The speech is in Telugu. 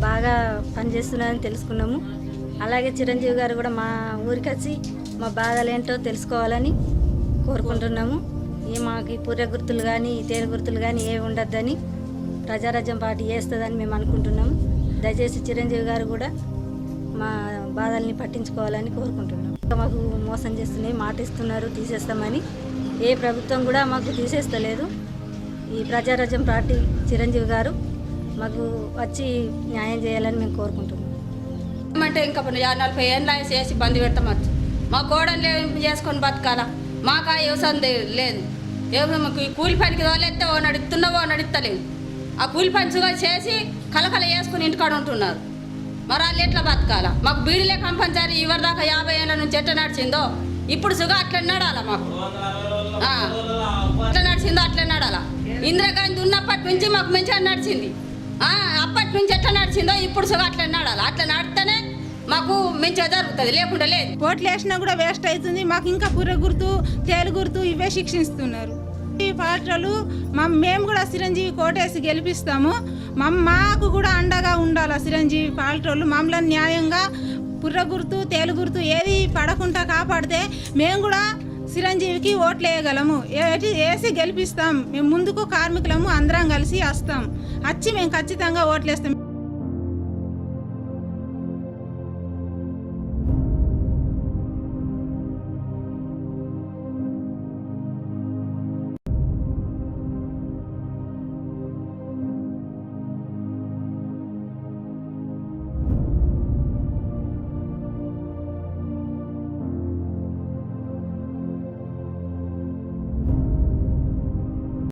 బాగా పనిచేస్తున్నారని తెలుసుకున్నాము. అలాగే చిరంజీవి గారు కూడా మా ఊరికి వచ్చి మా బాధలు ఏంటో తెలుసుకోవాలని కోరుకుంటున్నాము. మాకు పూర్య గుర్తులు కానీ తేలు గుర్తులు కానీ ఏవి ఉండద్దని ప్రజారాజ్యం పార్టీ చేస్తుందని మేము అనుకుంటున్నాము. దయచేసి చిరంజీవి గారు కూడా మా బాధల్ని పట్టించుకోవాలని కోరుకుంటున్నాం. మాకు మోసం చేస్తున్నాయి, మాట ఇస్తున్నారు తీసేస్తామని. ఏ ప్రభుత్వం కూడా మాకు తీసేస్తలేదు. ఈ ప్రజారాజ్యం పార్టీ చిరంజీవి గారు మాకు వచ్చి న్యాయం చేయాలని మేము కోరుకుంటున్నాం. అంటే ఇంకా 40 ఏళ్ళ చేసి బంద్ పెడతామచ్చు. మా కోడలు చేసుకొని బతకాలా, మాకు ఆ వ్యవసాయం లేదు. మాకు కూలి పనికి తోలేస్తే ఓ నడుస్తున్నావో నడుస్తలేవు. ఆ కూలి పని చేసి కలకల వేసుకుని ఇంటికాడ ఉంటున్నారు. మరి వాళ్ళు ఎట్లా బతకాలా? మాకు బీడీలే కంపల్సరీ ఇవరిదాకా 50 ఏళ్ళ నుంచి ఎట్లా నడిచిందో ఇప్పుడు సుగా అట్లా నడాలా. మాకు ఎట్లా నడిచిందో అట్లా నడాలా. ఇందిరాగాంధీ ఉన్నప్పటి నుంచి మాకు మంచిగా నడిచింది. అప్పటి నుంచి ఎట్లా నడిచిందో ఇప్పుడు సుగా అట్లా నడాలి. అట్లా నడితేనే మాకు మంచిగా జరుగుతుంది, లేకుండా లేదు. ఓట్లు వేసినా కూడా వేస్ట్ అవుతుంది. మాకు ఇంకా పుర్రె గుర్తు, తేలు గుర్తు ఇవే శిక్షిస్తున్నారు. ఈ పార్టీలు మేము కూడా చిరంజీవి కోటేసి గెలిపిస్తాము. మాకు కూడా అండగా ఉండాలి చిరంజీవి పార్టీలు. మమ్మల్ని న్యాయంగా పుర్రె గుర్తు, తేలు గుర్తు ఏది పడకుండా కాపాడితే మేము కూడా చిరంజీవికి ఓట్లు వేయగలము, వేసి గెలిపిస్తాం. మేము ముందుకు కార్మికులము అందరం కలిసి వస్తాం. వచ్చి మేము ఖచ్చితంగా ఓట్లు వేస్తాం.